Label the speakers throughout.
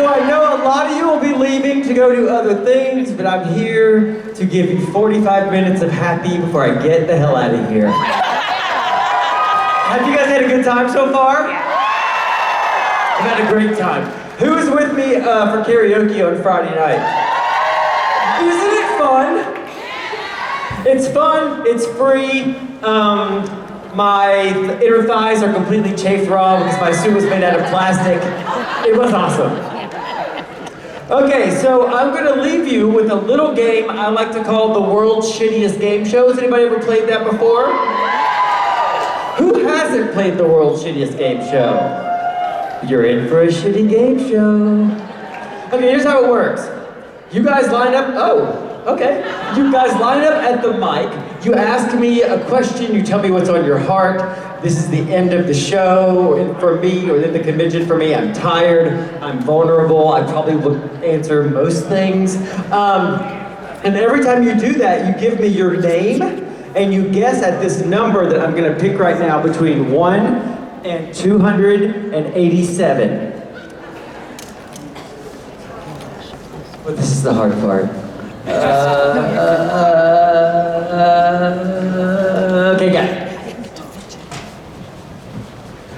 Speaker 1: So I know a lot of you will be leaving to go do other things, but I'm here to give you 45 minutes of happy before I get the hell out of here. Have you guys had a good time so far? I've had a great time. Who was with me for karaoke on Friday night? Isn't it fun? It's fun, it's free. My inner thighs are completely chafed raw because my suit was made out of plastic. It was awesome. Okay, so I'm gonna leave you with a little game I like to call the world's shittiest game show. Has anybody ever played that before? Who hasn't played the world's shittiest game show? You're in for a shitty game show. Okay, here's how it works. You guys line up, okay. You guys line up at the mic, you ask me a question, you tell me what's on your heart. This is the end of the show for me, or the convention for me. I'm tired, I'm vulnerable, I probably will answer most things. And every time you do that, you give me your name, and you guess at this number that I'm gonna pick right now between 1 and 287. But this is the hard part. Okay, got it.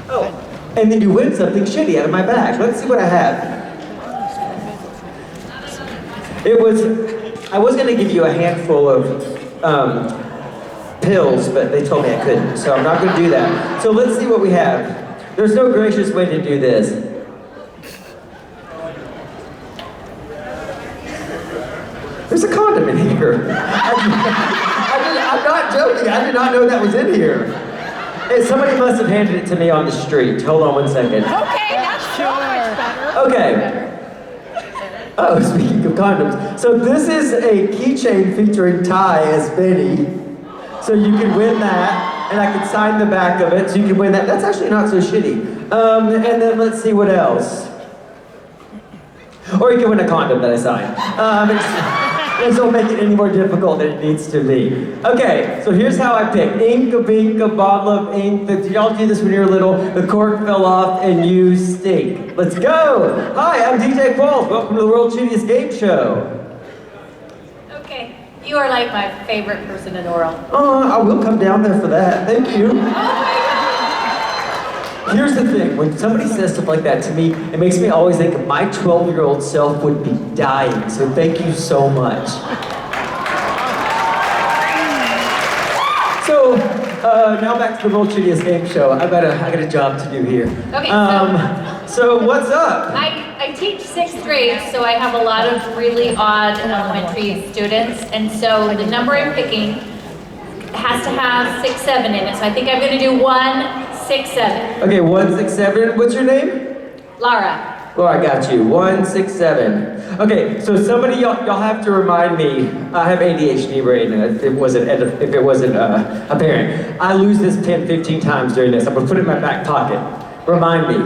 Speaker 1: Oh, and then you win something shitty out of my bag. Let's see what I have. I was gonna give you a handful of pills, but they told me I couldn't, so I'm not gonna do that. So let's see what we have. There's no gracious way to do this. There's a condom in here. I'm not joking, I did not know that was in here. Hey, somebody must have handed it to me on the street. Hold on one second.
Speaker 2: Okay, that's so much better.
Speaker 1: Okay. Oh, speaking of condoms. So this is a keychain featuring Ty as Benny. So you can win that, and I can sign the back of it, so you can win that. That's actually not so shitty. And then let's see what else. Or you can win a condom that I signed. This won't make it any more difficult than it needs to be. Okay, so here's how I pick. Ink, a bink, a bottle of ink. Did y'all do this when you were little? The cork fell off and you stink. Let's go! Hi, I'm DJ Qualls. Welcome to the World's Shittiest Game Show.
Speaker 2: Okay, you are like my favorite person in the world.
Speaker 1: I will come down there for that. Thank you.
Speaker 2: Oh my God.
Speaker 1: Here's the thing, when somebody says stuff like that to me, it makes me always think my 12-year-old self would be dying, so thank you so much. So, now back to the World's Shittiest Game Show. I got a job to do here.
Speaker 2: Okay,
Speaker 1: so what's up?
Speaker 2: I teach 6th grade, so I have a lot of really odd elementary students, and so the number I'm picking has to have 6, 7 in it, so I think I'm gonna do 1, 6, 7.
Speaker 1: Okay, 1, 6, 7. What's your name?
Speaker 2: Laura.
Speaker 1: Laura, I got you. 1, 6, 7. Okay, so somebody, y'all have to remind me. I have ADHD brain, if it wasn't apparent. I lose this pen 15 times during this. I'm gonna put it in my back pocket. Remind me.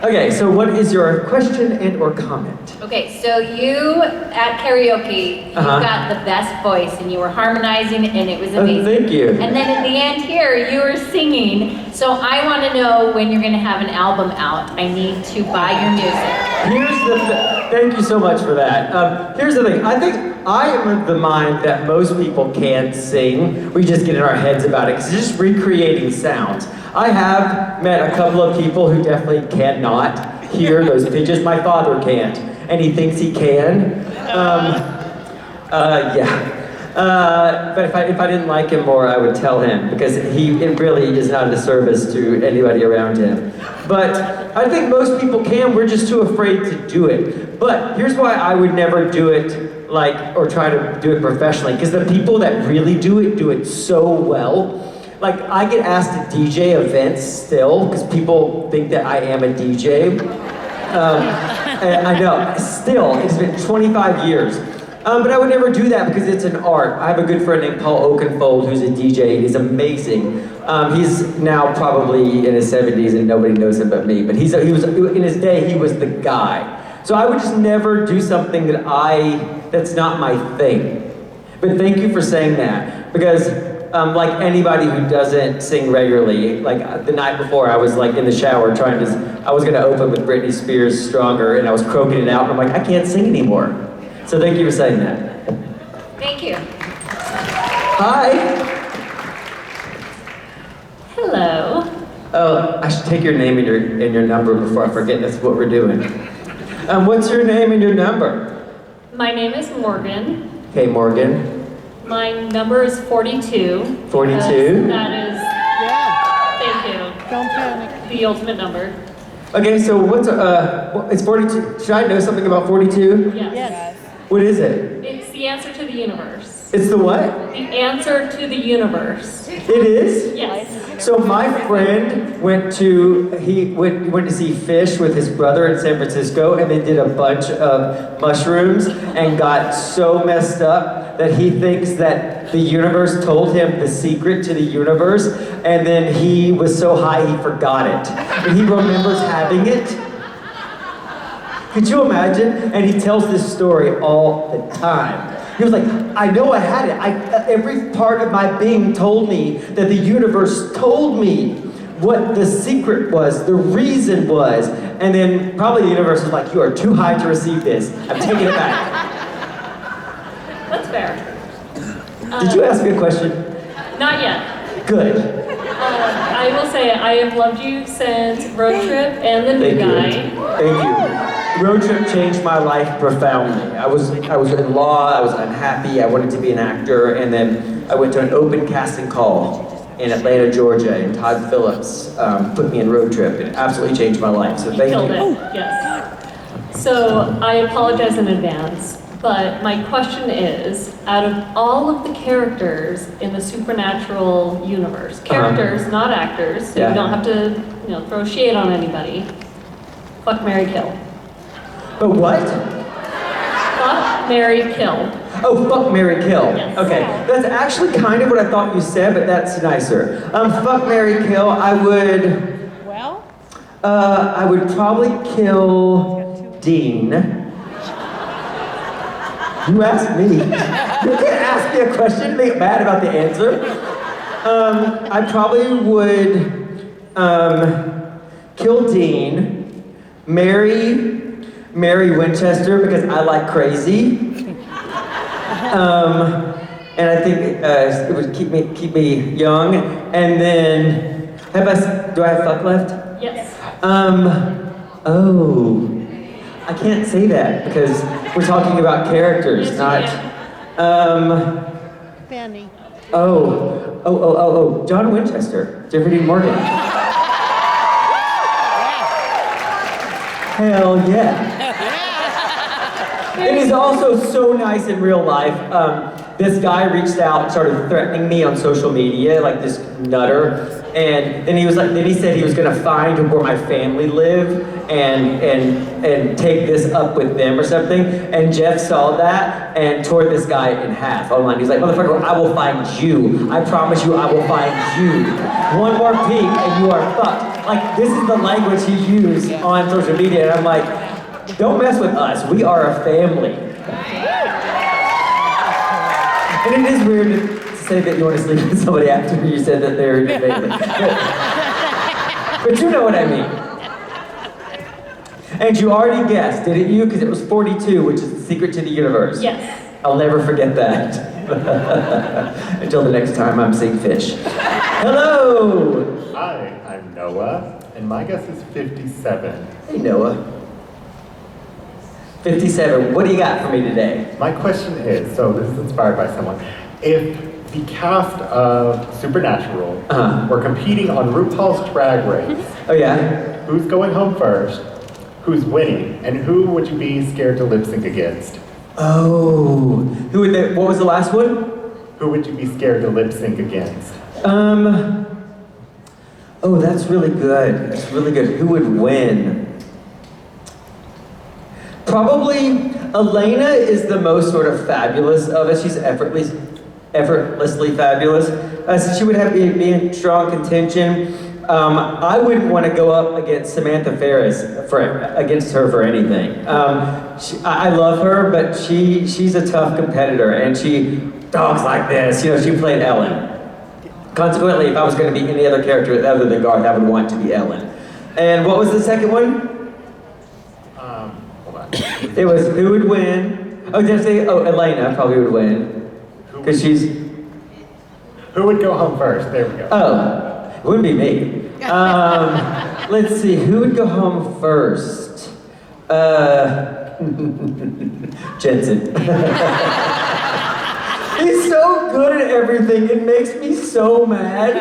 Speaker 1: Okay, so what is your question and or comment?
Speaker 2: Okay, so you at karaoke, you got the best voice and you were harmonizing and it was amazing.
Speaker 1: Thank you.
Speaker 2: And then at the end here, you were singing. So I want to know when you're going to have an album out. I need to buy your music.
Speaker 1: Thank you so much for that. Here's the thing. I think I am of the mind that most people can sing. We just get in our heads about it because it's just recreating sounds. I have met a couple of people who definitely cannot hear those pitches. My father can't, and he thinks he can. But if I didn't like him more, I would tell him, because it really is not a disservice to anybody around him. But I think most people can, we're just too afraid to do it. But here's why I would never do it or try to do it professionally, because the people that really do it so well. Like, I get asked to DJ events still, because people think that I am a DJ. And I know, still, it's been 25 years. But I would never do that because it's an art. I have a good friend named Paul Oakenfold who's a DJ. He's amazing. He's now probably in his 70s and nobody knows him but me. But he was in his day, he was the guy. So I would just never do something that's not my thing. But thank you for saying that, because like anybody who doesn't sing regularly, like the night before I was like in the shower I was gonna open with Britney Spears' Stronger and I was croaking it out and I'm like, I can't sing anymore. So thank you for saying that.
Speaker 2: Thank you.
Speaker 1: Hi.
Speaker 2: Hello.
Speaker 1: Oh, I should take your name and your number before I forget that's what we're doing. What's your name and your number?
Speaker 2: My name is Morgan.
Speaker 1: Hey, Morgan.
Speaker 2: My number is 42.
Speaker 1: 42?
Speaker 2: That is,
Speaker 3: Yeah,
Speaker 2: thank you,
Speaker 3: don't panic.
Speaker 2: the ultimate number.
Speaker 1: Okay, so it's 42. Should I know something about 42?
Speaker 2: Yes.
Speaker 3: Yes.
Speaker 1: What is it?
Speaker 2: It's the answer to the universe.
Speaker 1: It's the what?
Speaker 2: The answer to the universe.
Speaker 1: It is?
Speaker 2: Yes.
Speaker 1: So my friend went to see Fish with his brother in San Francisco, and they did a bunch of mushrooms and got so messed up that he thinks that the universe told him the secret to the universe, and then he was so high he forgot it. And he remembers having it. Could you imagine? And he tells this story all the time. He was like, I know I had it. Every part of my being told me that the universe told me what the secret was, the reason was. And then probably the universe was like, you are too high to receive this. I'm taking it back.
Speaker 2: That's fair.
Speaker 1: Did you ask me a question?
Speaker 2: Not yet.
Speaker 1: Good.
Speaker 2: I will say I have loved you since Road Trip and The New Guy.
Speaker 1: Thank you. Road Trip changed my life profoundly. I was in law, I was unhappy, I wanted to be an actor, and then I went to an open casting call in Atlanta, Georgia, and Todd Phillips put me in Road Trip. It absolutely changed my life, so thank you.
Speaker 2: Killed it, yes. So I apologize in advance, but my question is, out of all of the characters in the supernatural universe, characters, not actors, so
Speaker 1: Yeah.
Speaker 2: you don't have to, throw shade on anybody, fuck, marry, kill.
Speaker 1: But what?
Speaker 2: Fuck, marry, kill.
Speaker 1: Oh, fuck, marry, kill.
Speaker 2: Yes.
Speaker 1: Okay, that's actually kind of what I thought you said, but that's nicer. Fuck, marry, kill, I would probably kill Dean. You asked me. You can't ask me a question and make mad about the answer. I probably would kill Dean, marry Winchester because I like crazy. And I think it would keep me young. And then, do I have fuck left?
Speaker 2: Yes.
Speaker 1: I can't say that because we're talking about characters,
Speaker 2: Yes,
Speaker 1: not,
Speaker 3: Benny.
Speaker 1: John Winchester, Jeffrey Dean Morgan. Hell yeah. And he's also so nice in real life. This guy reached out and started threatening me on social media, like this nutter. And then he said he was gonna find where my family live and take this up with them or something. And Jeff saw that and tore this guy in half online. He's like, motherfucker, I will find you. I promise you, I will find you. One more peek and you are fucked. Like, this is the language he used on social media. And I'm like, don't mess with us. We are a family. And it is weird to say that you want to sleep with somebody after you said that they're your family. But you know what I mean. And you already guessed, didn't you? Because it was 42, which is the secret to the universe.
Speaker 2: Yes.
Speaker 1: I'll never forget that. Until the next time I'm seeing Fish. Hello!
Speaker 4: Hi, I'm Noah, and my guess is 57.
Speaker 1: Hey, Noah. 57, what do you got for me today?
Speaker 4: My question is, so this is inspired by someone, if the cast of Supernatural were competing on RuPaul's Drag Race,
Speaker 1: Oh yeah?
Speaker 4: who's going home first, who's winning, and who would you be scared to lip sync against?
Speaker 1: Oh, what was the last one?
Speaker 4: Who would you be scared to lip sync against?
Speaker 1: Oh, that's really good. That's really good. Who would win? Probably Elena is the most sort of fabulous of us. She's effortlessly fabulous. So she would have to be in strong contention. I wouldn't want to go up against Samantha Ferris against her for anything. I love her, but she's a tough competitor, and she talks like this. You know, she played Ellen. Consequently, if I was going to be any other character other than Garth, I would want to be Ellen. And what was the second one?
Speaker 4: Hold on.
Speaker 1: It was who would win? Oh, did I say? Oh, Elena probably would win because she's.
Speaker 4: Who would go home first? There we go.
Speaker 1: Oh, it wouldn't be me. Let's see, who would go home first? Jensen. He's so good at everything, it makes me so mad.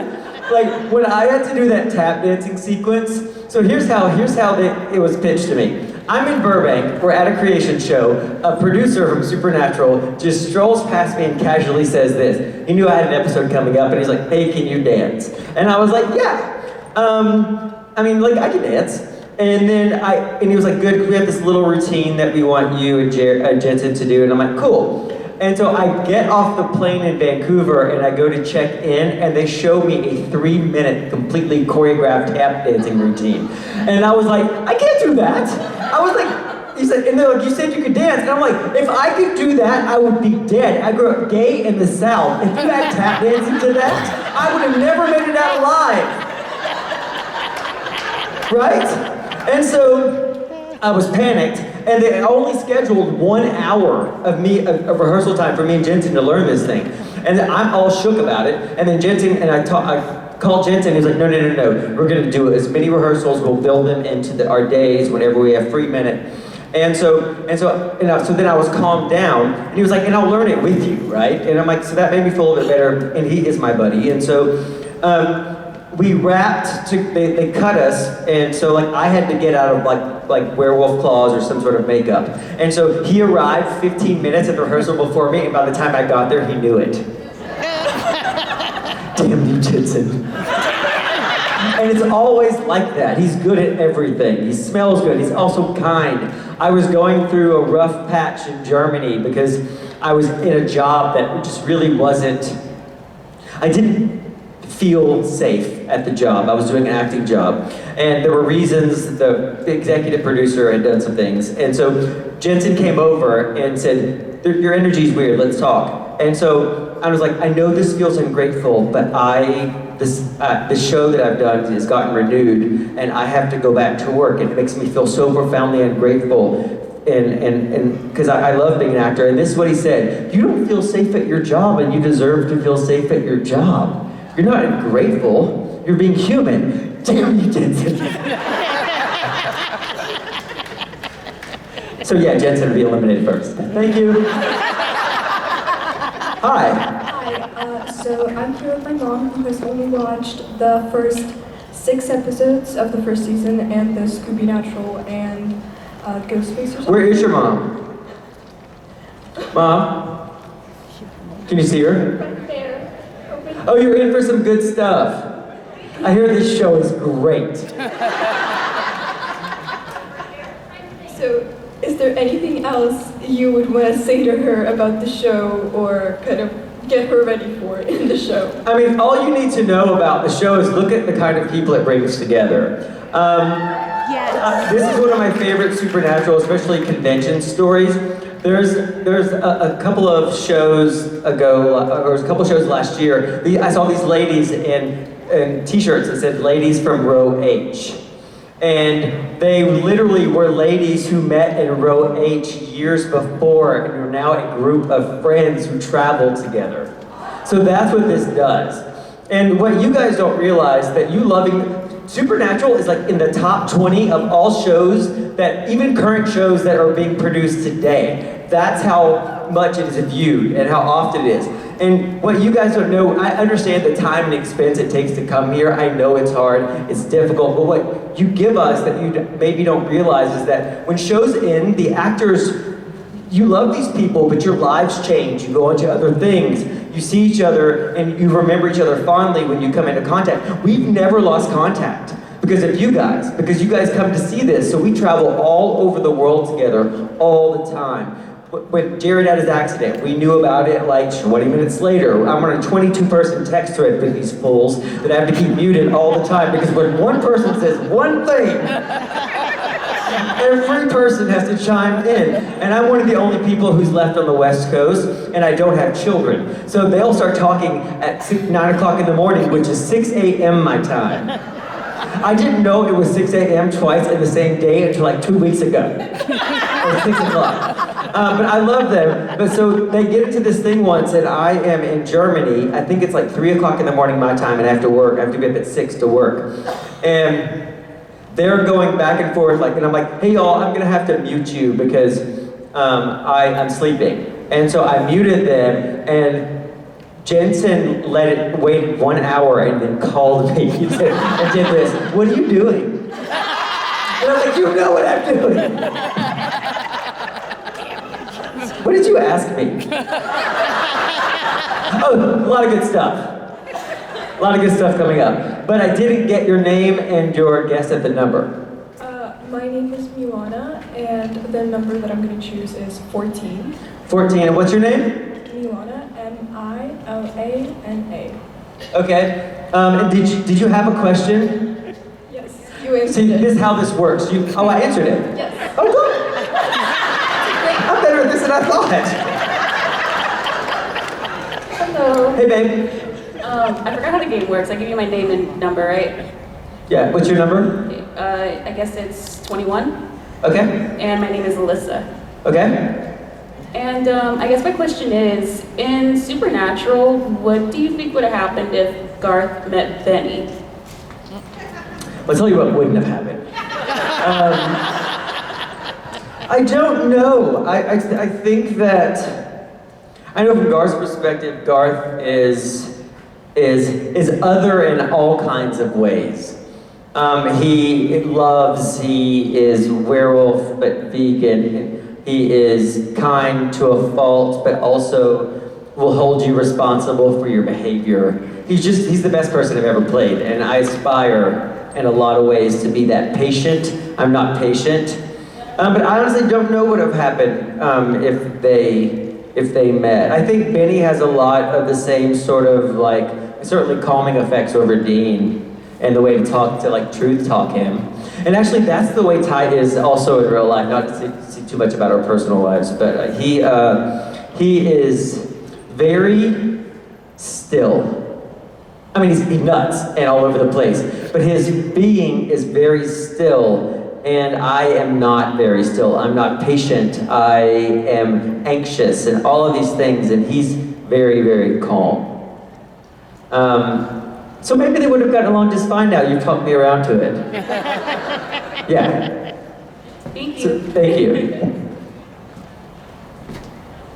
Speaker 1: Like, when I had to do that tap dancing sequence, so here's how it was pitched to me. I'm in Burbank, we're at a creation show, a producer from Supernatural just strolls past me and casually says this. He knew I had an episode coming up and he's like, hey, can you dance? And I was like, yeah. I mean, like, I can dance. And then he was like, good, we have this little routine that we want you and Jensen to do. And I'm like, cool. And so I get off the plane in Vancouver and I go to check in and they show me a 3-minute completely choreographed tap dancing routine. And I was like, I can't do that. I was like, he said, and they're like, you said you could dance. And I'm like, if I could do that, I would be dead. I grew up gay in the South. If you had tap dancing to that, I would have never made it out alive. Right? And so I was panicked, and they only scheduled 1 hour of rehearsal time for me and Jensen to learn this thing. And I'm all shook about it. And then Jensen, and I called Jensen, and he's like, no, we're gonna do as many rehearsals, we'll build them into our days whenever we have free minute. So then I was calmed down, and he was like, and I'll learn it with you, right? And I'm like, so that made me feel a bit better, and he is my buddy. And so, we wrapped, they cut us, and so like I had to get out of like werewolf claws or some sort of makeup. And so he arrived 15 minutes at the rehearsal before me, and by the time I got there, he knew it. Damn you, Jensen. And it's always like that. He's good at everything. He smells good. He's also kind. I was going through a rough patch in Germany because I was in a job that just really wasn't, I didn't feel safe at the job. I was doing an acting job. And there were reasons, the executive producer had done some things. And so Jensen came over and said, your energy's weird, let's talk. And so I was like, I know this feels ungrateful, but the show that I've done has gotten renewed, and I have to go back to work, and it makes me feel so profoundly ungrateful, and because I love being an actor. And this is what he said: you don't feel safe at your job, and you deserve to feel safe at your job. You're not ungrateful, you're being human. Damn you, Jensen. So yeah, Jensen will be eliminated first. Thank you. Hi.
Speaker 5: Hi, so I'm here with my mom, who has only watched the first 6 episodes of the first season and the Scooby Natural and Ghostface.
Speaker 1: Where is your mom? Mom? Can you see her?
Speaker 5: Right there.
Speaker 1: Oh, you're in for some good stuff. I hear this show is great.
Speaker 5: So, is there anything else you would want to say to her about the show or kind of get her ready for in the show?
Speaker 1: I mean, all you need to know about the show is look at the kind of people it brings together. This is one of my favorite Supernatural, especially convention stories. There's a couple of shows ago, or a couple of shows last year, I saw these ladies in t-shirts that said "Ladies from Row H." And they literally were ladies who met in Row H years before and are now a group of friends who travel together. So that's what this does. And what you guys don't realize, that you loving Supernatural is like in the top 20 of all shows, that even current shows that are being produced today. That's how much it is viewed and how often it is. And what you guys don't know, I understand the time and expense it takes to come here. I know it's hard, it's difficult, but what you give us that you maybe don't realize is that when shows end, the actors, you love these people, but your lives change. You go on to other things. You see each other and you remember each other fondly when you come into contact. We've never lost contact because of you guys, because you guys come to see this. So we travel all over the world together all the time. When Jared had his accident, we knew about it like 20 minutes later. I'm on a 22-person text thread with these fools that I have to keep muted all the time because when one person says one thing, Every person has to chime in. And I'm one of the only people who's left on the West Coast, and I don't have children. So they'll start talking at 9 o'clock in the morning, which is 6 a.m. my time. I didn't know it was 6 a.m. twice in the same day until like 2 weeks ago. Or 6 o'clock. But I love them. But so they get into this thing once, and I am in Germany. I think it's like 3 o'clock in the morning my time, and I have to work. I have to be up at 6 to work. And they're going back and forth, like, and I'm like, hey y'all, I'm gonna have to mute you because I'm sleeping. And so I muted them, and Jensen waited 1 hour and then called me and did this. What are you doing? And I'm like, you know what I'm doing. What did you ask me? Oh, a lot of good stuff. A lot of good stuff coming up. But I didn't get your name and your guess at the number.
Speaker 5: My name is Milana, and the number that I'm going to choose is 14.
Speaker 1: 14, and what's your name?
Speaker 5: Milana, M-I-L-A-N-A.
Speaker 1: Okay. And did you have a question?
Speaker 5: Yes, you answered
Speaker 1: See,
Speaker 5: it.
Speaker 1: this is how this works. I answered it.
Speaker 5: Yes.
Speaker 1: Oh, good. I'm better at this than I thought.
Speaker 6: Hello.
Speaker 1: Hey, babe.
Speaker 6: I forgot how the game works. I give you my name and number, right?
Speaker 1: Yeah, what's your number?
Speaker 6: I guess it's 21.
Speaker 1: Okay.
Speaker 6: And my name is Alyssa.
Speaker 1: Okay.
Speaker 6: And I guess my question is, in Supernatural, what do you think would have happened if Garth met Benny?
Speaker 1: I'll tell you what wouldn't have happened. I don't know. I think that, I know from Garth's perspective, Garth is other in all kinds of ways. He is werewolf but vegan. He is kind to a fault, but also will hold you responsible for your behavior. He's the best person I've ever played, and I aspire in a lot of ways to be that patient. I'm not patient. But I honestly don't know what would have happened if they met. I think Benny has a lot of the same sort of like, certainly calming effects over Dean and the way to truth talk him. And actually that's the way Ty is also in real life, not to see too much about our personal lives, but he is very still. I mean, he's nuts and all over the place, but his being is very still. And I am not very still. I'm not patient. I am anxious and all of these things, and he's very, very calm. So maybe they would have gotten along just fine now. You've talked me around to it. Yeah.
Speaker 6: Thank you.
Speaker 1: So, thank you.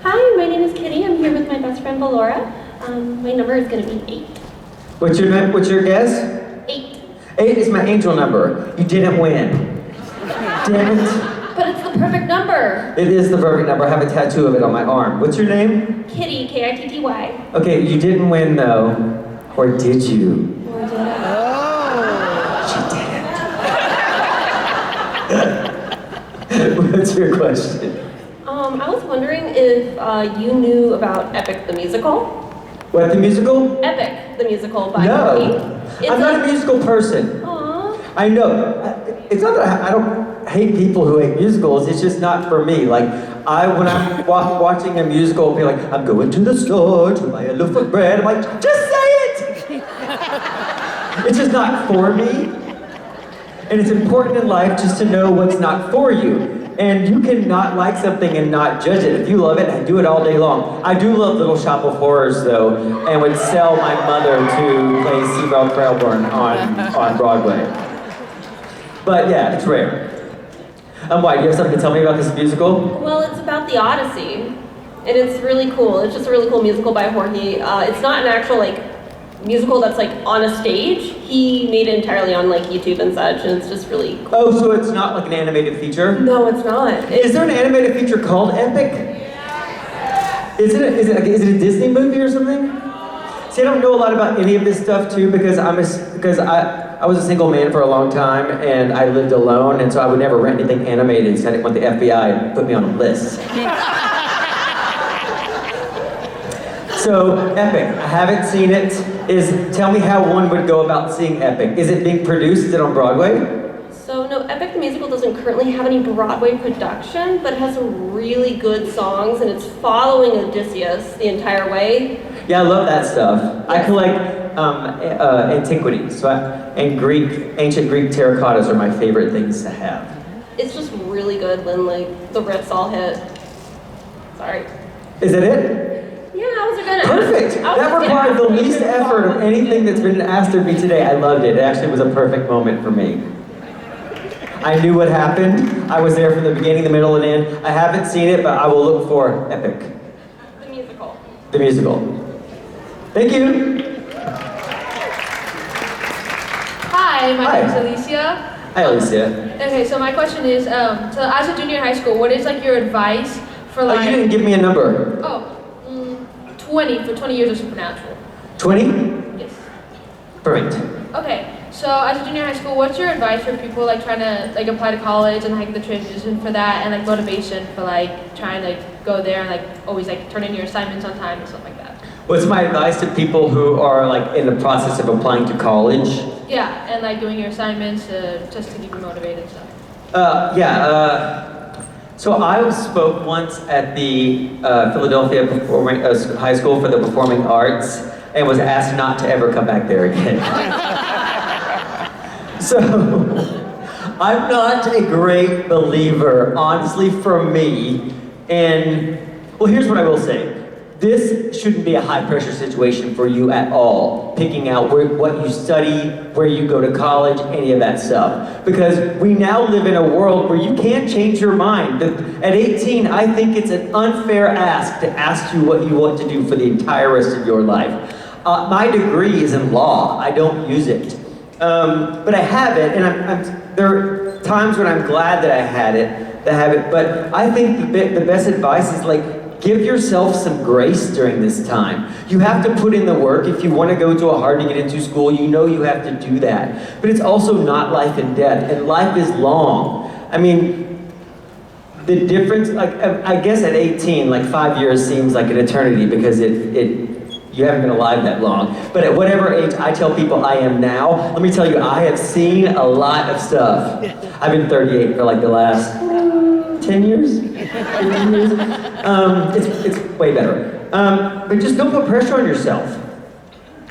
Speaker 7: Hi, my name is Kitty. I'm here with my best friend Valora. My number is going to be 8.
Speaker 1: What's your name? What's your guess?
Speaker 7: 8.
Speaker 1: 8 is my angel number. You didn't win. Damn it.
Speaker 7: But it's the perfect number.
Speaker 1: It is the perfect number. I have a tattoo of it on my arm. What's your name?
Speaker 7: Kitty, K-I-T-T-Y.
Speaker 1: Okay, you didn't win though. Or did you?
Speaker 7: Or did I?
Speaker 1: She didn't. What's your question?
Speaker 7: I was wondering if you knew about Epic the Musical.
Speaker 1: What, the musical?
Speaker 7: Epic the Musical by
Speaker 1: No.
Speaker 7: Rocky.
Speaker 1: I'm not a musical person.
Speaker 7: Aww.
Speaker 1: I know. It's not that I don't hate people who hate musicals. It's just not for me. Like, when I'm watching a musical, I'll be like, I'm going to the store to buy a loaf of bread. I'm like, just say it! It's just not for me. And it's important in life just to know what's not for you. And you can not like something and not judge it. If you love it, do it all day long. I do love Little Shop of Horrors, though, and would sell my mother to play Seabelle Krelborn on Broadway. But yeah, it's rare. Why, do you have something to tell me about this musical?
Speaker 7: Well, it's about the Odyssey. And it's really cool. It's just a really cool musical by Jorge. It's not an actual, musical that's, on a stage. He made it entirely on, YouTube and such, and it's just really cool.
Speaker 1: Oh, so it's not like an animated feature?
Speaker 7: No, it's not.
Speaker 1: Is there an animated feature called Epic? Is it a Disney movie or something? See, I don't know a lot about any of this stuff too because I was a single man for a long time and I lived alone, and so I would never rent anything animated, so I didn't want the FBI to put me on a list. So, Epic, I haven't seen it. Tell me how one would go about seeing Epic. Is it being produced? Is it on Broadway?
Speaker 7: So, no, Epic the Musical doesn't currently have any Broadway production, but it has some really good songs, and it's following Odysseus the entire way.
Speaker 1: Yeah, I love that stuff. I collect antiquities, and ancient Greek terracottas are my favorite things to have.
Speaker 7: It's just really good when like the riffs all hit. Sorry.
Speaker 1: Is that it?
Speaker 7: Yeah, I was gonna.
Speaker 1: Perfect! That required the least effort of anything that's been asked of me today. I loved it. It actually was a perfect moment for me. I knew what happened. I was there from the beginning, the middle, and end. I haven't seen it, but I will look for Epic.
Speaker 7: The musical.
Speaker 1: The musical. Thank you.
Speaker 8: Hi, my
Speaker 1: Hi.
Speaker 8: name is Alicia.
Speaker 1: Hi, Alicia.
Speaker 8: Okay, so my question is, so as a junior in high school, what is like your advice for
Speaker 1: Oh,
Speaker 8: like?
Speaker 1: you didn't give me a number.
Speaker 8: 20 years of Supernatural.
Speaker 1: 20?
Speaker 8: Yes.
Speaker 1: Perfect.
Speaker 8: Okay, so as a junior in high school, what's your advice for people like trying to like apply to college and like the transition for that and like motivation for like trying to go there and like always like turn in your assignments on time and stuff like that?
Speaker 1: What's my advice to people who are like in the process of applying to college?
Speaker 8: Yeah, and like doing your assignments just to keep you motivated and stuff.
Speaker 1: So I spoke once at the Philadelphia High School for the Performing Arts and was asked not to ever come back there again. So I'm not a great believer, honestly, for me. And well, here's what I will say. This shouldn't be a high-pressure situation for you at all, picking out what you study, where you go to college, any of that stuff. Because we now live in a world where you can't change your mind. At 18, I think it's an unfair ask to ask you what you want to do for the entire rest of your life. My degree is in law. I don't use it. But I have it, and there are times when I'm glad that I had it, but I think the best advice is like, give yourself some grace during this time. You have to put in the work. If you want to go to a hard to get into school, you know you have to do that. But it's also not life and death, and life is long. I mean, the difference, like I guess at 18, like 5 years seems like an eternity because you haven't been alive that long. But at whatever age I tell people I am now, let me tell you, I have seen a lot of stuff. I've been 38 for like the last 10 years? 15 years? It's way better. But just don't put pressure on yourself.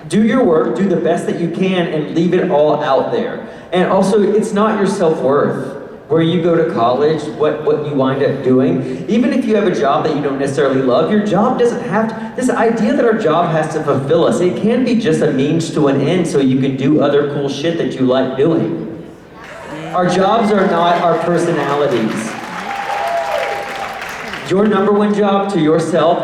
Speaker 1: Do your work, do the best that you can, and leave it all out there. And also, it's not your self-worth. Where you go to college, what you wind up doing. Even if you have a job that you don't necessarily love, your job doesn't have to, this idea that our job has to fulfill us, it can be just a means to an end so you can do other cool shit that you like doing. Our jobs are not our personalities. Your number one job to yourself,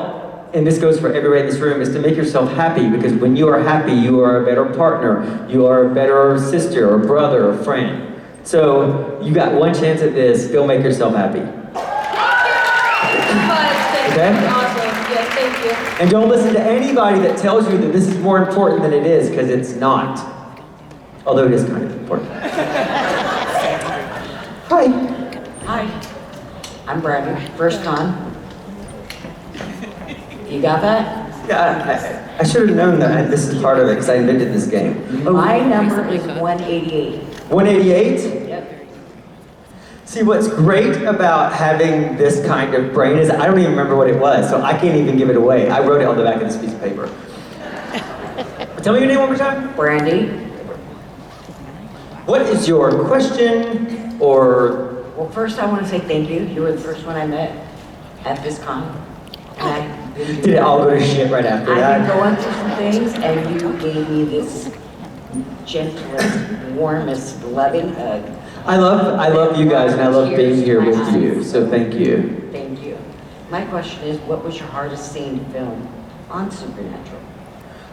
Speaker 1: and this goes for everybody in this room, is to make yourself happy, because when you are happy, you are a better partner, you are a better sister or brother or friend. So, you got one chance at this, go make yourself happy. Okay?
Speaker 8: Awesome. Yes, thank you.
Speaker 1: And don't listen to anybody that tells you that this is more important than it is, because it's not. Although it is kind of important. Hi.
Speaker 9: Hi, I'm Brandon, first time. You got that?
Speaker 1: Yeah, I should have known that this is part of it because I invented this game.
Speaker 9: My number is 188.
Speaker 1: 188?
Speaker 9: Yep.
Speaker 1: See, what's great about having this kind of brain is I don't even remember what it was, so I can't even give it away. I wrote it on the back of this piece of paper. Tell me your name one more time.
Speaker 9: Brandy.
Speaker 1: What is your question, or...
Speaker 9: Well, first I want to say thank you. You were the first one I met at this con.
Speaker 1: Did it all go to shit right after
Speaker 9: I've
Speaker 1: that?
Speaker 9: been going through some things, and you gave me this gentlest, warmest, loving hug.
Speaker 1: I love you guys, and I love being here with you, so thank you.
Speaker 9: Thank you. My question is, what was your hardest scene to film on Supernatural?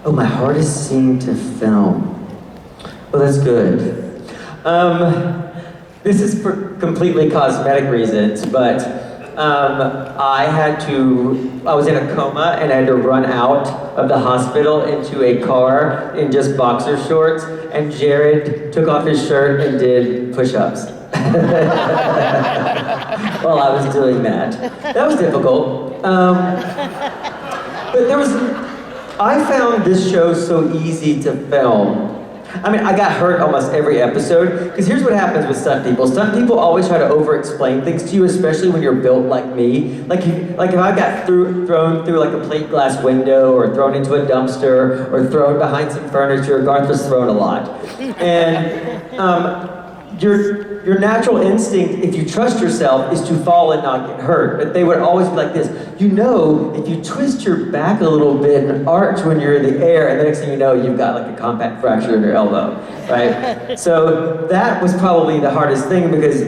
Speaker 1: Oh, my hardest scene to film. Well, that's good. This is for completely cosmetic reasons, but I was in a coma and I had to run out of the hospital into a car in just boxer shorts, and Jared took off his shirt and did push-ups. While I was doing that. That was difficult. But I found this show so easy to film I mean, I got hurt almost every episode, because here's what happens with stunt people. Stunt people always try to over-explain things to you, especially when you're built like me. Like if I got thrown through like a plate glass window, or thrown into a dumpster, or thrown behind some furniture, Garth was thrown a lot. And your natural instinct, if you trust yourself, is to fall and not get hurt. But they would always be like this. You know, if you twist your back a little bit and arch when you're in the air, and the next thing you know, you've got like a compact fracture in your elbow, right? So that was probably the hardest thing, because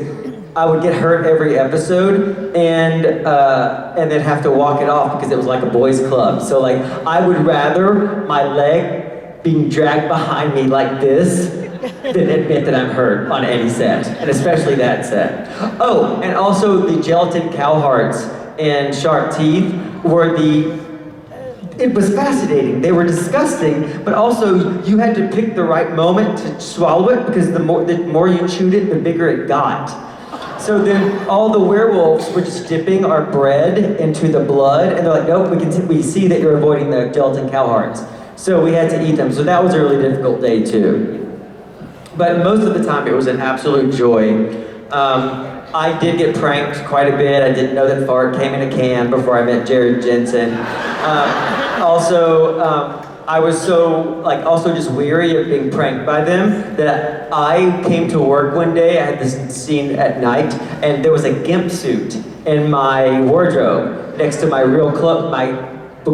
Speaker 1: I would get hurt every episode and then have to walk it off because it was like a boys' club. So like, I would rather my leg being dragged behind me like this than admit that I'm hurt on any set, and especially that set. Oh, and also the gelatin cow hearts and shark teeth were it was fascinating. They were disgusting, but also you had to pick the right moment to swallow it, because the more you chewed it, the bigger it got. So then all the werewolves were just dipping our bread into the blood, and they're like, nope, we see that you're avoiding the gelatin cow hearts. So we had to eat them. So that was a really difficult day too. But most of the time, it was an absolute joy. I did get pranked quite a bit. I didn't know that fart came in a can before I met Jared Jensen. I was so, also just weary of being pranked by them that I came to work one day. I had this scene at night, and there was a gimp suit in my wardrobe next to my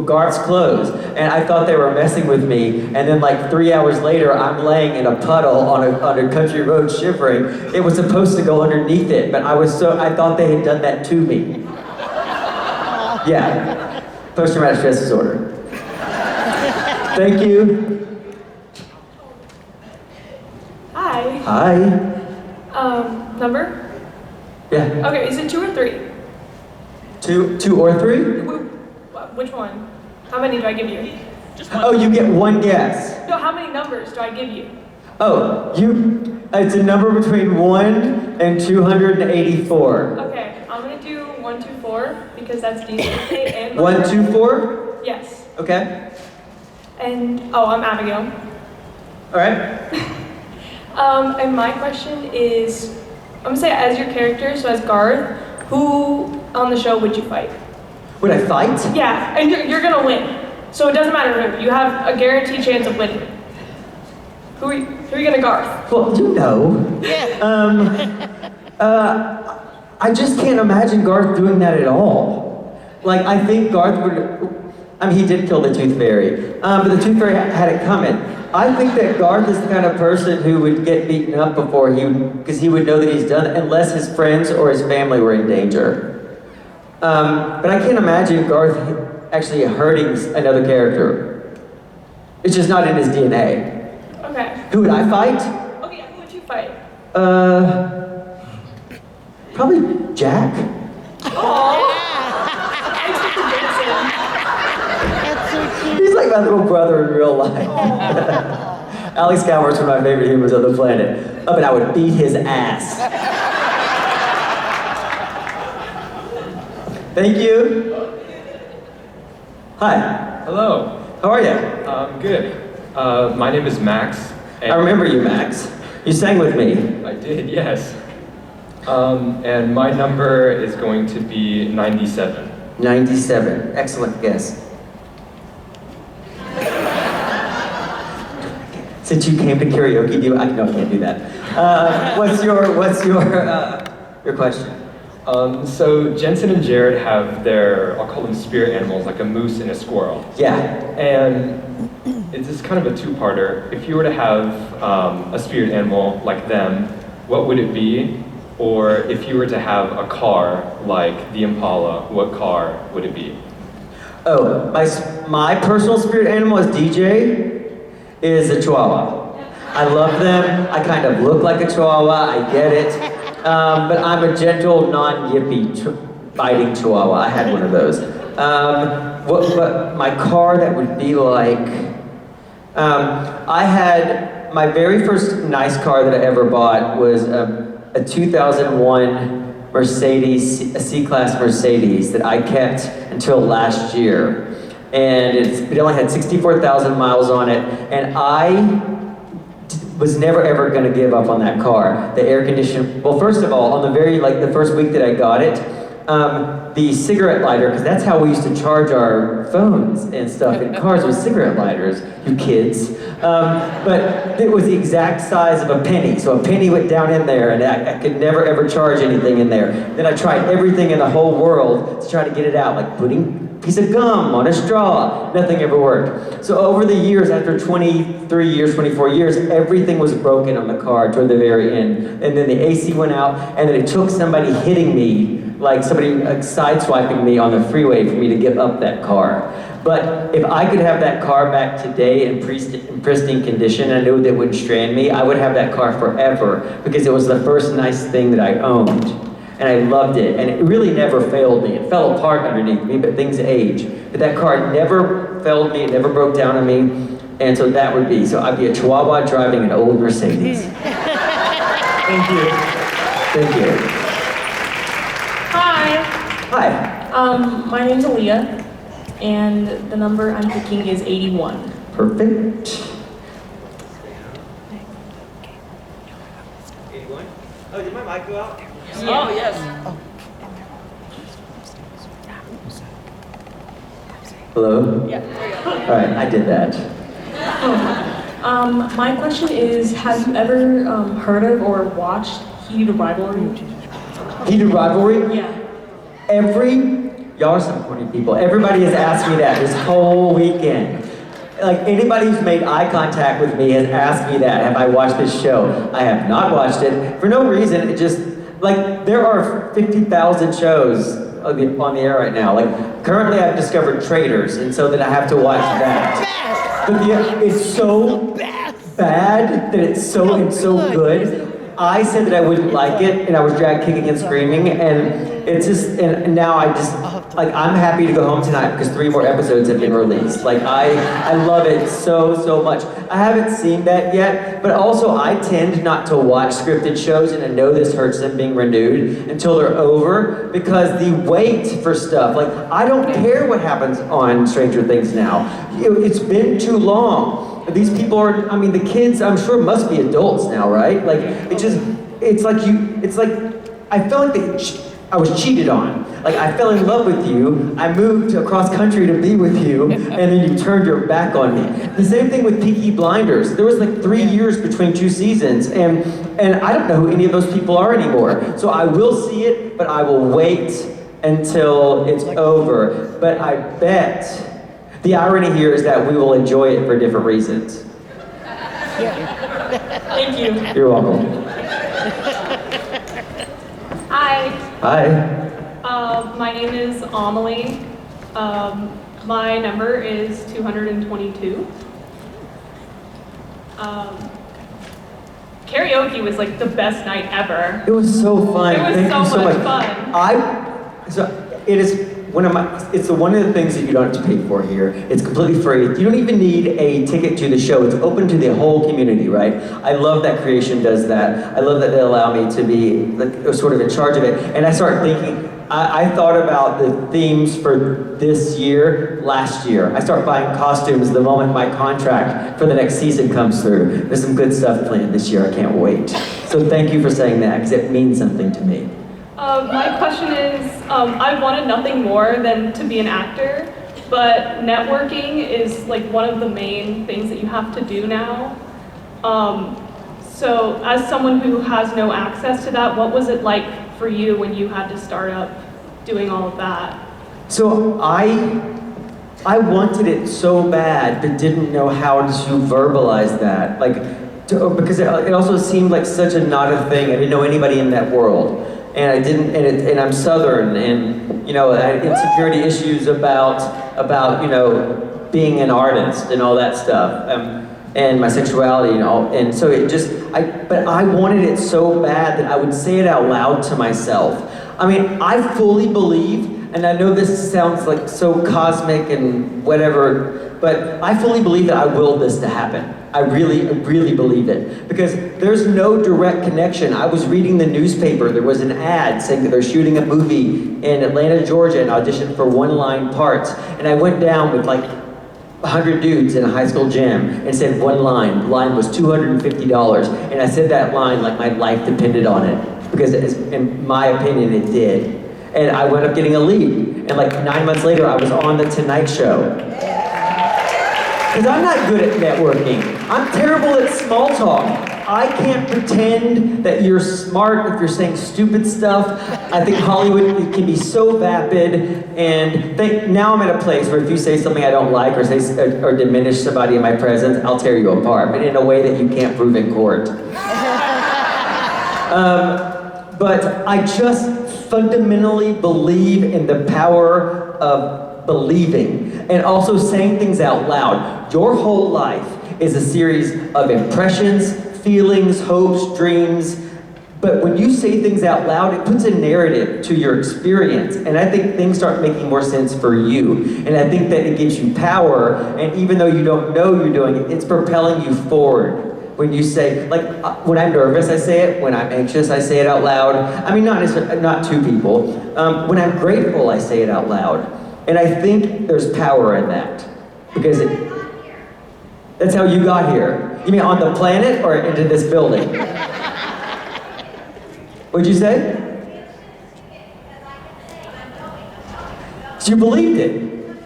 Speaker 1: Garth's clothes, and I thought they were messing with me, and then 3 hours later, I'm laying in a puddle on a country road shivering. It was supposed to go underneath it, but I thought they had done that to me. Yeah, post-traumatic stress disorder. Thank you.
Speaker 8: Hi.
Speaker 1: Hi.
Speaker 8: Number?
Speaker 1: Yeah.
Speaker 8: Okay, is it 2 or 3?
Speaker 1: Two or three?
Speaker 8: Which one? How many do I give you?
Speaker 1: Just one. Oh, you get one guess.
Speaker 8: No, how many numbers do I give you?
Speaker 1: Oh, it's a number between 1 and 284.
Speaker 8: Okay, I'm gonna do 124 because that's decent. And
Speaker 1: 124?
Speaker 8: Yes.
Speaker 1: Okay.
Speaker 8: And I'm Abigail.
Speaker 1: All right.
Speaker 8: And my question is, I'm gonna say as your character, so as Garth, who on the show would you fight?
Speaker 1: Would I fight?
Speaker 8: Yeah, and you're gonna win. So it doesn't matter who. You have a guaranteed chance of winning. Who are you gonna Garth?
Speaker 1: Well, you know. I just can't imagine Garth doing that at all. I think Garth would. He did kill the Tooth Fairy, but the Tooth Fairy had it coming. I think that Garth is the kind of person who would get beaten up before because he would know that he's done it, unless his friends or his family were in danger. But I can't imagine Garth actually hurting another character. It's just not in his DNA.
Speaker 8: Okay.
Speaker 1: Who would I fight?
Speaker 8: Okay, who would you fight?
Speaker 1: Probably Jack. He's like my little brother in real life. Alex Calvert's one of my favorite humans on the planet. But I would beat his ass. Thank you. Hi.
Speaker 10: Hello.
Speaker 1: How are you?
Speaker 10: Good. My name is Max.
Speaker 1: I remember you, Max. You sang with me.
Speaker 10: I did, yes. And my number is going to be 97.
Speaker 1: 97. Excellent guess. Since you came to karaoke, I can't do that. What's your question?
Speaker 10: So Jensen and Jared have I'll call them spirit animals, like a moose and a squirrel.
Speaker 1: Yeah.
Speaker 10: And it's just kind of a two-parter. If you were to have a spirit animal like them, what would it be? Or if you were to have a car like the Impala, what car would it be?
Speaker 1: Oh, my personal spirit animal is DJ. Is a Chihuahua. I love them. I kind of look like a Chihuahua. I get it. But I'm a gentle, non-yippy fighting Chihuahua. I had one of those. What my car that would be like? I had my very first nice car that I ever bought was a 2001 Mercedes, a C-Class Mercedes that I kept until last year. And it only had 64,000 miles on it, and I was never ever gonna give up on that car. The air conditioner, well, first of all, on the first week that I got it, the cigarette lighter, because that's how we used to charge our phones and stuff in cars, with cigarette lighters, you kids. But it was the exact size of a penny, so a penny went down in there, and I could never ever charge anything in there. Then I tried everything in the whole world to try to get it out, like putting a piece of gum on a straw. Nothing ever worked. So over the years, after 23 years, 24 years, everything was broken on the car toward the very end. And then the AC went out, and then it took somebody hitting me, like somebody sideswiping me on the freeway for me to give up that car. But if I could have that car back today in pristine condition, I knew that it wouldn't strand me, I would have that car forever, because it was the first nice thing that I owned. And I loved it, and it really never failed me. It fell apart underneath me, but things age. But that car never failed me, it never broke down on me, and so that would be. So I'd be a Chihuahua driving an old Mercedes. Thank you. Thank you.
Speaker 11: Hi.
Speaker 1: Hi.
Speaker 11: My name's Aaliyah, and the number I'm picking is 81.
Speaker 1: Perfect. 81? Oh, did my mic go out?
Speaker 11: Yeah.
Speaker 6: Oh, yes.
Speaker 1: Hello?
Speaker 11: Yeah.
Speaker 1: All right, I did that.
Speaker 11: My question is, have you ever heard of or watched Heated Rivalry?
Speaker 1: Heated Rivalry?
Speaker 11: Yeah.
Speaker 1: Y'all are some corny people. Everybody has asked me that this whole weekend. Like, anybody who's made eye contact with me has asked me that. Have I watched this show? I have not watched it. For no reason, it just, like, there are 50,000 shows on the air right now. Like, currently I've discovered Traitors, and so then I have to watch that. But it's so bad that it's so good. I said that I wouldn't like it, and I was dragged kicking and screaming, and it's just, and now like, I'm happy to go home tonight because 3 more episodes have been released. Like, I love it so much. I haven't seen that yet, but also I tend not to watch scripted shows, and I know this hurts them being renewed until they're over, because the wait for stuff, like, I don't care what happens on Stranger Things now. It's been too long. These people are, I mean, the kids, I'm sure, must be adults now, right? Like, it's like I felt like I was cheated on. Like, I fell in love with you, I moved across country to be with you, and then you turned your back on me. The same thing with Peaky Blinders. There was like 3 years between 2 seasons, and I don't know who any of those people are anymore. So I will see it, but I will wait until it's over. But I bet the irony here is that we will enjoy it for different reasons.
Speaker 11: Thank you.
Speaker 1: You're welcome.
Speaker 11: Hi.
Speaker 1: Hi.
Speaker 11: My name is Amelie. My number is 222. Karaoke was like the best night ever.
Speaker 1: It was so fun.
Speaker 11: It was
Speaker 1: Thank you so
Speaker 11: much
Speaker 1: much.
Speaker 11: fun.
Speaker 1: It is it's one of the things that you don't have to pay for here. It's completely free. You don't even need a ticket to the show. It's open to the whole community, right? I love that Creation does that. I love that they allow me to be like, sort of in charge of it. And I started thinking, I thought about the themes for this year, last year. I start buying costumes the moment my contract for the next season comes through. There's some good stuff planned this year. I can't wait. So thank you for saying that, because it means something to me.
Speaker 11: My question is, I wanted nothing more than to be an actor, but networking is like one of the main things that you have to do now. So as someone who has no access to that, what was it like for you when you had to start up doing all of that?
Speaker 1: So I wanted it so bad, but didn't know how to verbalize that. Because it also seemed like such a not a thing. I didn't know anybody in that world. And I didn't, and I'm Southern, and I had insecurity issues about being an artist and all that stuff, and my sexuality and all, and so but I wanted it so bad that I would say it out loud to myself. I mean, I fully believe, and I know this sounds like so cosmic and whatever, but I fully believe that I willed this to happen. I really believe it, because there's no direct connection. I was reading the newspaper, there was an ad saying that they're shooting a movie in Atlanta, Georgia, and auditioned for one-line parts, and I went down with like 100 dudes in a high school gym and said one line. The line was $250. And I said that line like my life depended on it. Because in my opinion, it did. And I wound up getting a lead. And like 9 months later, I was on The Tonight Show. Because I'm not good at networking. I'm terrible at small talk. I can't pretend that you're smart if you're saying stupid stuff. I think Hollywood can be so vapid, and now I'm at a place where if you say something I don't like or diminish somebody in my presence, I'll tear you apart, but in a way that you can't prove in court. But I just fundamentally believe in the power of believing and also saying things out loud. Your whole life is a series of impressions, feelings, hopes, dreams, but when you say things out loud, it puts a narrative to your experience, and I think things start making more sense for you, and I think that it gives you power, and even though you don't know you're doing it, it's propelling you forward. When you say, like, when I'm nervous, I say it. When I'm anxious, I say it out loud. I mean, not to people. When I'm grateful, I say it out loud, and I think there's power in that, because that's how you got here. You mean on the planet or into this building? What'd you say? She believed it.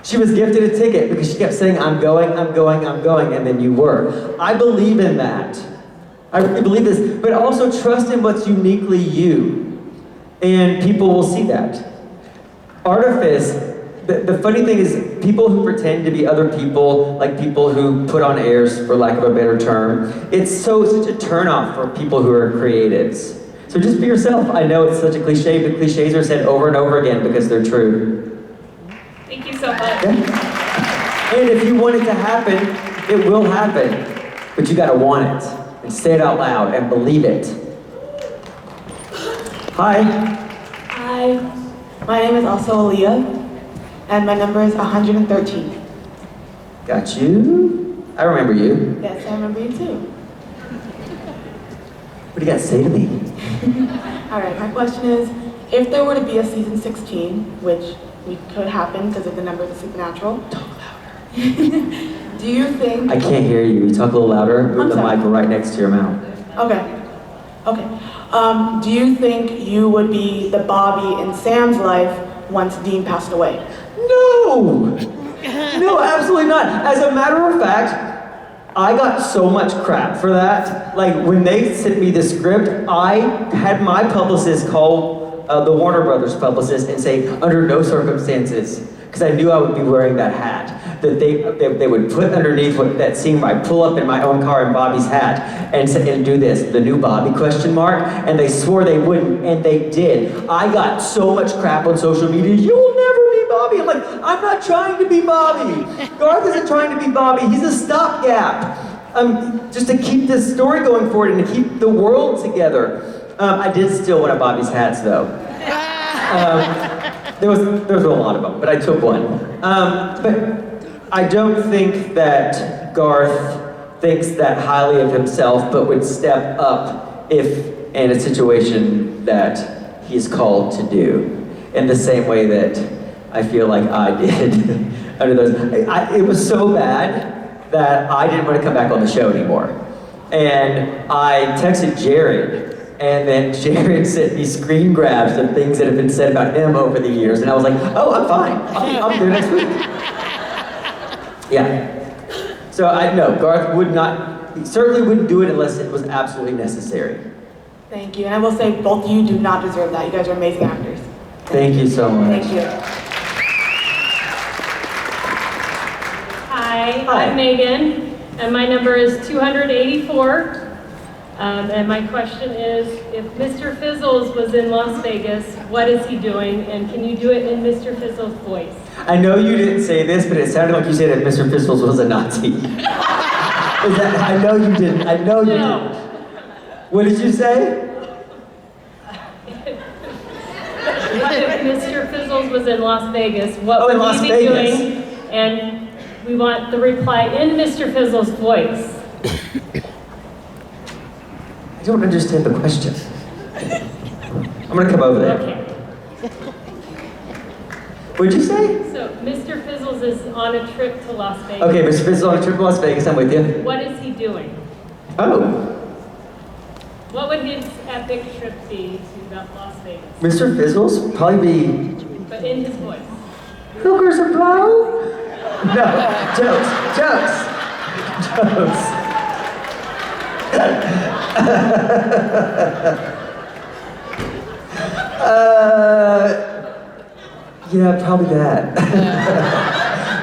Speaker 1: She was gifted a ticket because she kept saying, I'm going, I'm going, I'm going, and then you were. I believe in that. I really believe this, but also trust in what's uniquely you. And people will see that. Artifice, the funny thing is, people who pretend to be other people, like people who put on airs, for lack of a better term, it's such a turnoff for people who are creatives. So just be yourself. I know it's such a cliche, but cliches are said over and over again because they're true.
Speaker 11: Thank you so much.
Speaker 1: Yeah. And if you want it to happen, it will happen. But you gotta want it, and say it out loud, and believe it. Hi.
Speaker 12: Hi. My name is also Aaliyah. And my number is 113.
Speaker 1: Got you. I remember you.
Speaker 12: Yes, I remember you too.
Speaker 1: What do you got to say to me?
Speaker 12: All right, my question is, if there were to be a season 16, which could happen because of the numbers of Supernatural.
Speaker 1: Talk louder.
Speaker 12: Do you think...
Speaker 1: I can't hear you. You talk a little louder with the
Speaker 12: sorry.
Speaker 1: mic right next to your mouth.
Speaker 12: Okay. Do you think you would be the Bobby in Sam's life once Dean passed away?
Speaker 1: No! No, absolutely not. As a matter of fact, I got so much crap for that. Like, when they sent me the script, I had my publicist call the Warner Brothers publicist and say, under no circumstances, because I knew I would be wearing that hat, that they would put underneath that scene where I pull up in my own car in Bobby's hat and do this, the new Bobby, ? And they swore they wouldn't, and they did. I got so much crap on social media, you will never be Bobby. I'm like, I'm not trying to be Bobby. Garth isn't trying to be Bobby, he's a stopgap. Just to keep this story going forward and to keep the world together. I did steal one of Bobby's hats though. There was a lot of them, but I took one. But I don't think that Garth thinks that highly of himself, but would step up if in a situation that he's called to do. In the same way that I feel like I did under those. It was so bad that I didn't want to come back on the show anymore. And I texted Jared, and then Jared sent me screen grabs of things that have been said about him over the years, and I was like, oh, I'm fine. I'll do it next week. Yeah. So Garth would not, he certainly wouldn't do it unless it was absolutely necessary.
Speaker 12: Thank you, and I will say both of you do not deserve that. You guys are amazing actors.
Speaker 1: Thank you so much.
Speaker 12: Thank you.
Speaker 11: Hi, I'm Megan, and my number is 284. And my question is, if Mr. Fizzles was in Las Vegas, what is he doing? And can you do it in Mr. Fizzles' voice?
Speaker 1: I know you didn't say this, but it sounded like you said that Mr. Fizzles was a Nazi. I know you didn't. I know you didn't. What did you say?
Speaker 11: What if Mr. Fizzles was in Las Vegas? What would he be doing? And we want the reply in Mr. Fizzles' voice.
Speaker 1: I don't understand the question. I'm gonna come over there.
Speaker 11: Okay.
Speaker 1: What'd you say?
Speaker 11: So, Mr. Fizzles is on a trip to Las Vegas.
Speaker 1: Okay, Mr. Fizzles on a trip to Las Vegas, I'm with you.
Speaker 11: What is he doing?
Speaker 1: Oh,
Speaker 11: What would his epic trip be to Las Vegas?
Speaker 1: Mr. Fizzles? Probably be
Speaker 11: But in his voice.
Speaker 1: hookers and blow? No, jokes. Yeah, probably that.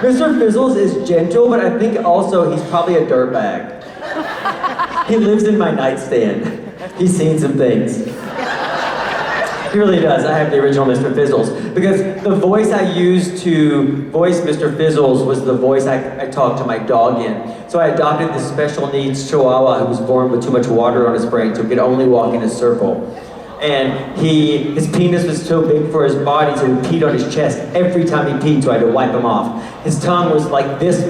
Speaker 1: Mr. Fizzles is gentle, but I think also he's probably a dirtbag. He lives in my nightstand. He's seen some things. He really does. I have the original Mr. Fizzles. Because the voice I used to voice Mr. Fizzles was the voice I talked to my dog in. So I adopted this special needs Chihuahua who was born with too much water on his brain, so he could only walk in a circle. And his penis was so big for his body, so he peed on his chest every time he peed, so I had to wipe him off. His tongue was like this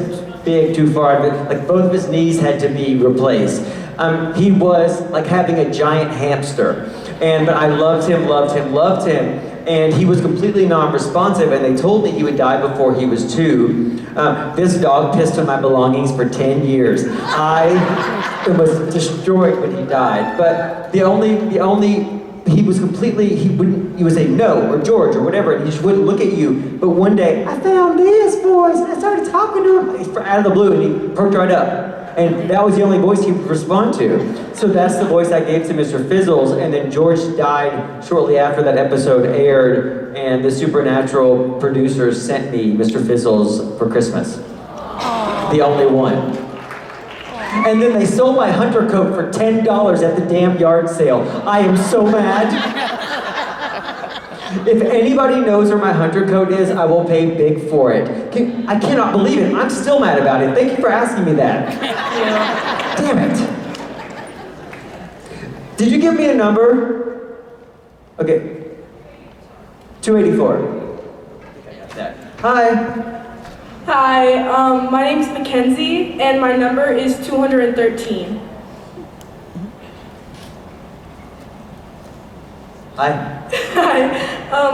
Speaker 1: big, too far, like both of his knees had to be replaced. He was like having a giant hamster. But I loved him, and he was completely non-responsive, and they told me he would die before he was 2. This dog pissed on my belongings for 10 years. I was destroyed when he died, but he would say no, or George, or whatever, and he just wouldn't look at you. But one day, I found this voice, and I started talking to him out of the blue, and he perked right up. And that was the only voice he would respond to. So that's the voice I gave to Mr. Fizzles, and then George died shortly after that episode aired, and the Supernatural producers sent me Mr. Fizzles for Christmas. The only one. And then they sold my hunter coat for $10 at the damn yard sale. I am so mad. If anybody knows where my hunter coat is, I will pay big for it. I cannot believe it. I'm still mad about it. Thank you for asking me that. Damn it. Did you give me a number? Okay. 284. Okay, I got that. Hi.
Speaker 13: Hi, my name's Mackenzie, and my number is 213.
Speaker 1: Hi.
Speaker 13: Hi.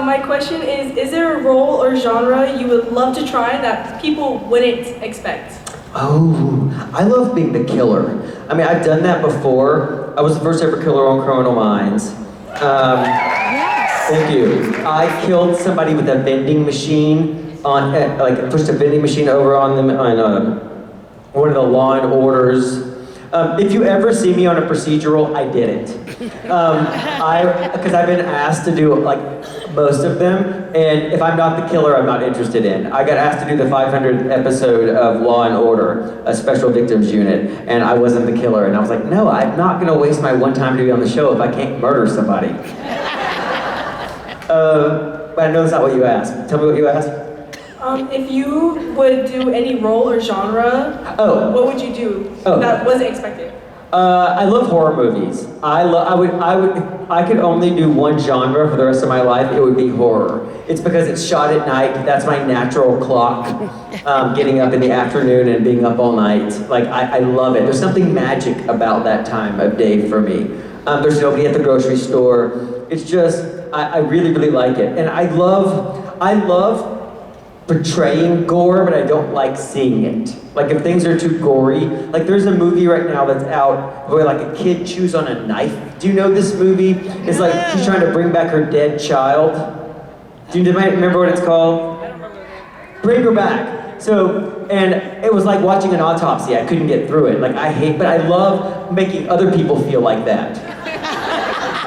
Speaker 13: My question is there a role or genre you would love to try that people wouldn't expect?
Speaker 1: Oh, I love being the killer. I mean, I've done that before. I was the first ever killer on Criminal Minds. Thank you. I killed somebody with a vending machine pushed a vending machine over on them on one of the Law and Orders. If you ever see me on a procedural, I did it. Because I've been asked to do like most of them, and if I'm not the killer, I'm not interested in. I got asked to do the 500th episode of Law and Order, a special victims unit, and I wasn't the killer, and I was like, no, I'm not gonna waste my one time to be on the show if I can't murder somebody. But I know that's not what you asked. Tell me what you asked.
Speaker 13: If you would do any role or genre, what would you do that wasn't expected?
Speaker 1: I love horror movies. I could only do one genre for the rest of my life. It would be horror. It's because it's shot at night. That's my natural clock. Getting up in the afternoon and being up all night. Like I love it. There's something magic about that time of day for me. There's nobody at the grocery store. It's just I really, really like it. And I love portraying gore, but I don't like seeing it. Like if things are too gory, like there's a movie right now that's out where like a kid chews on a knife. Do you know this movie? It's like she's trying to bring back her dead child. Do you remember what it's called? I don't remember that. Bring Her Back. So, and it was like watching an autopsy. I couldn't get through it. Like but I love making other people feel like that.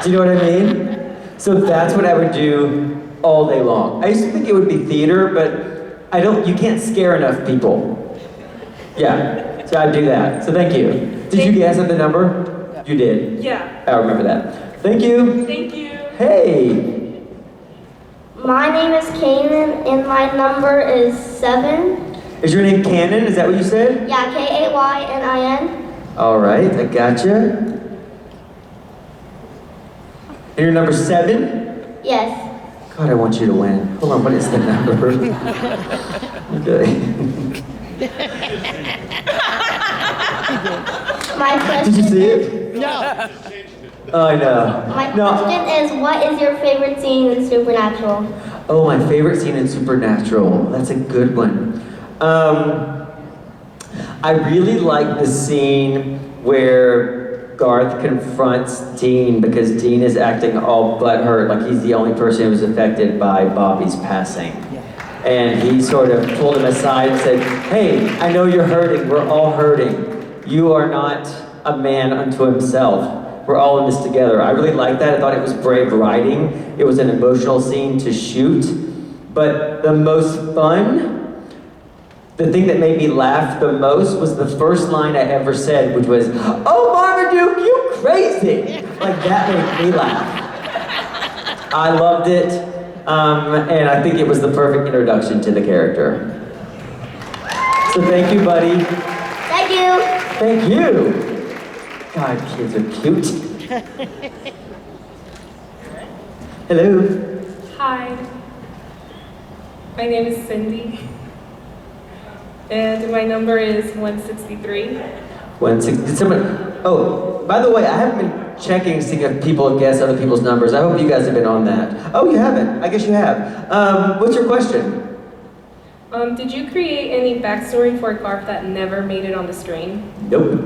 Speaker 1: Do you know what I mean? So that's what I would do all day long. I used to think it would be theater, but you can't scare enough people. Yeah, so I'd do that. So thank you. Did you guess at the number? You did?
Speaker 13: Yeah.
Speaker 1: I remember that. Thank you.
Speaker 13: Thank you.
Speaker 1: Hey.
Speaker 14: My name is Kanan, and my number is 7.
Speaker 1: Is your name Cannon? Is that what you said?
Speaker 14: Yeah, K-A-Y-N-I-N.
Speaker 1: All right, I gotcha. And your number 7?
Speaker 14: Yes.
Speaker 1: God, I want you to win. Hold on, what is the number? Okay. Did you see it?
Speaker 14: No.
Speaker 1: Oh, I know.
Speaker 14: My question is, what is your favorite scene in Supernatural?
Speaker 1: Oh, my favorite scene in Supernatural. That's a good one. I really like the scene where Garth confronts Dean because Dean is acting all butthurt, like he's the only person who was affected by Bobby's passing. And he sort of pulled him aside and said, hey, I know you're hurting, we're all hurting. You are not a man unto himself. We're all in this together. I really liked that. I thought it was brave writing. It was an emotional scene to shoot. But the most fun, the thing that made me laugh the most was the first line I ever said, which was, oh, Marmaduke, you crazy! Like, that made me laugh. I loved it, and I think it was the perfect introduction to the character. So thank you, buddy.
Speaker 14: Thank you.
Speaker 1: Thank you. God, kids are cute. Hello.
Speaker 15: Hi. My name is Cindy. And my number is 163.
Speaker 1: 160. Did someone? Oh, by the way, I haven't been checking to see if people guess other people's numbers. I hope you guys have been on that. Oh, you haven't? I guess you have. What's your question?
Speaker 15: Did you create any backstory for a Garth that never made it on the screen?
Speaker 1: Nope.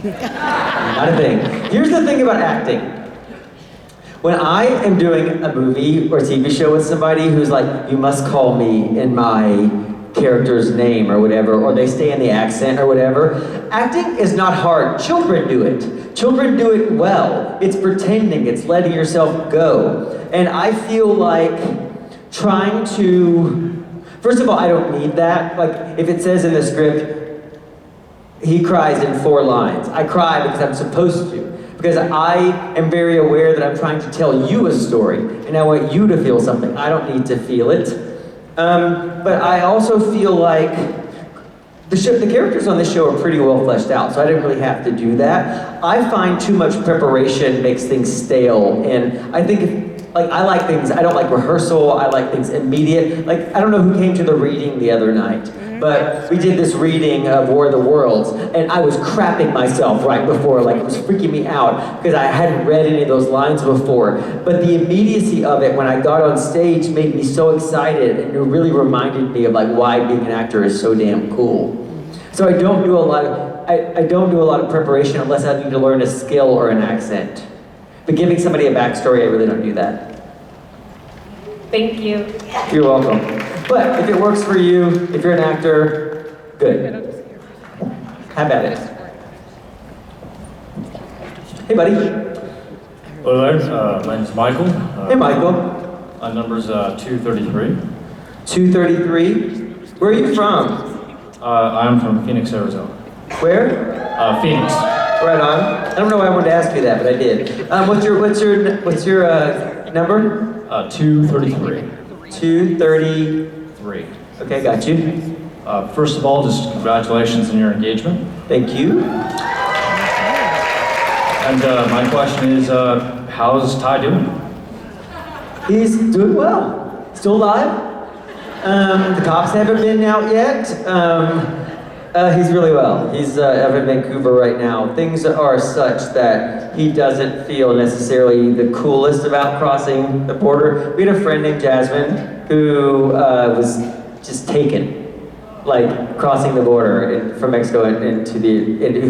Speaker 1: Not a thing. Here's the thing about acting. When I am doing a movie or TV show with somebody who's like, you must call me in my character's name or whatever, or they stay in the accent or whatever, acting is not hard. Children do it. Children do it well. It's pretending, it's letting yourself go. And I feel like trying to, first of all, I don't need that. Like, if it says in the script, he cries in 4 lines. I cry because I'm supposed to. Because I am very aware that I'm trying to tell you a story, and I want you to feel something. I don't need to feel it. But I also feel like the characters on this show are pretty well fleshed out, so I didn't really have to do that. I find too much preparation makes things stale, and I think I like things, I don't like rehearsal, I like things immediate. Like, I don't know who came to the reading the other night, but we did this reading of War of the Worlds, and I was crapping myself right before, like it was freaking me out, because I hadn't read any of those lines before. But the immediacy of it when I got on stage made me so excited, and it really reminded me of like why being an actor is so damn cool. So I don't do a lot of preparation unless I need to learn a skill or an accent. But giving somebody a backstory, I really don't do that.
Speaker 15: Thank you.
Speaker 1: You're welcome. But if it works for you, if you're an actor, good. Have at it. Hey, buddy.
Speaker 16: Hello there. My name's Michael.
Speaker 1: Hey, Michael.
Speaker 16: My number's 233.
Speaker 1: 233. Where are you from?
Speaker 16: I'm from Phoenix, Arizona.
Speaker 1: Where?
Speaker 16: Phoenix.
Speaker 1: Right on. I don't know why I wanted to ask you that, but I did. What's your number?
Speaker 16: 233.
Speaker 1: 233. Okay, got you.
Speaker 16: First of all, just congratulations on your engagement.
Speaker 1: Thank you.
Speaker 16: And my question is, how's Ty doing?
Speaker 1: He's doing well. Still alive. The cops haven't been out yet. He's really well. He's up in Vancouver right now. Things are such that he doesn't feel necessarily the coolest about crossing the border. We had a friend named Jasmine who was just taken, like crossing the border from Mexico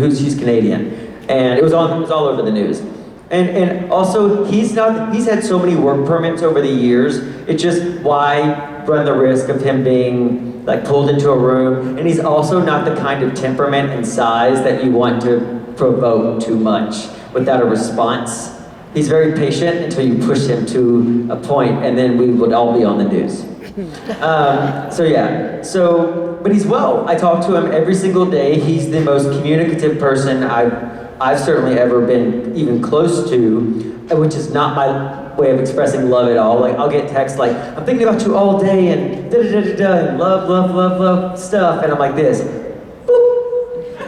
Speaker 1: she's Canadian, and it was all over the news. And also he's had so many work permits over the years. It's just why run the risk of him being like pulled into a room, and he's also not the kind of temperament and size that you want to provoke too much without a response. He's very patient until you push him to a point, and then we would all be on the news. But he's well. I talk to him every single day. He's the most communicative person I've certainly ever been even close to, which is not my way of expressing love at all. Like, I'll get texts like, I'm thinking about you all day, and da-da-da-da-da, and love stuff, and I'm like this, boop.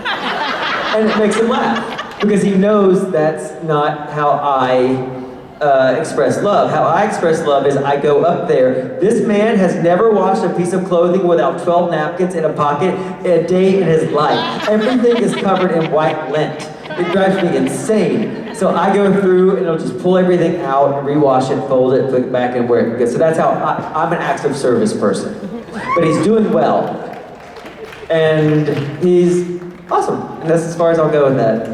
Speaker 1: And it makes him laugh, because he knows that's not how I express love. How I express love is I go up there. This man has never washed a piece of clothing without 12 napkins in a pocket a day in his life. Everything is covered in white lint. It drives me insane. So I go through and it'll just pull everything out and rewash it, fold it, put it back in where it goes. So that's how I'm an acts of service person. But he's doing well. And he's awesome. And that's as far as I'll go with that.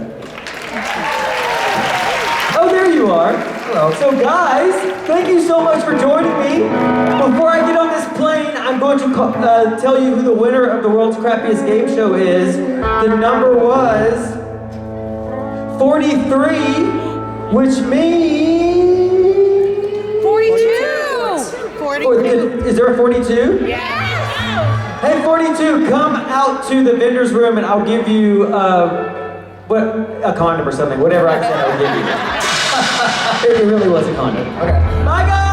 Speaker 1: Oh, there you are. Hello. So guys, thank you so much for joining me. Before I get on this plane, I'm going to tell you who the winner of the world's crappiest game show is. The number was 43, which means 42. Is there a 42?
Speaker 3: Yeah.
Speaker 1: Hey, 42, come out to the vendor's room and I'll give you a condom or something. Whatever I said, I will give you. It really was a condom. Okay. Bye, guys.